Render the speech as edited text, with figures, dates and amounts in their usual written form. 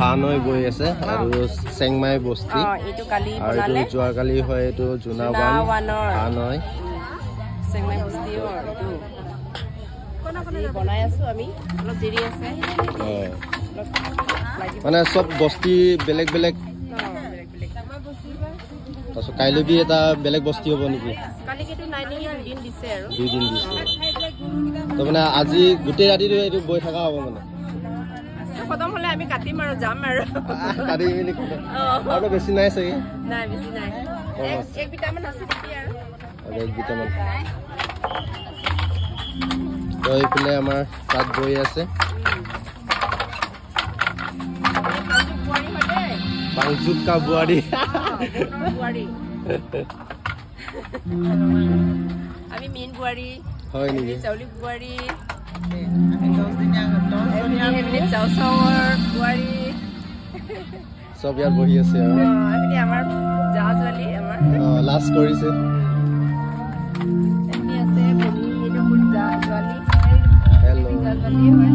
হানৈ বৈ আছে আৰু চেংমাই বস্তি এইটো কালি আৰু বনালে যোৱা কালি হয় এইটো জুনাৱানৰ হানৈ চেংমাই বস্তি বনাই আছো আমি অলপ দেৰি আছে মানে সব বস্তি বেলেগ বেলেগ তাৰপিছত কাইলৈ এটা বেলেগ বস্তি হ'ব নেকি কালি কেটো নাইনি দুদিন দিছে আৰু দুদিন দিছে তো মানে আজি গোটেই ৰাতিটো এইটো বৈ থকা হ'ব মানে খতম হলে আমি কাটিম আৰু যাম আৰু কাটি মিলি আৰু বেছি নাই চাগে নাই বেছি নাই এক বিটামান আছে তেতিয়া আৰু এক বিটামান তো এইফালে আমাৰ তাত বৈ আছে বাংজুকা বুৱাৰী আমি মেইন বুৱাৰী হয় নেকি চাউলি বুৱাৰী চাউচাউৰ বুৱাৰী সব ইয়াত বহি আছে আৰু আমি আমাৰ জাহাজৱালী আমাৰ লাষ্ট কৰিছে এমনি আছে বনি এইটো জাহাজৱালী হেল্ল'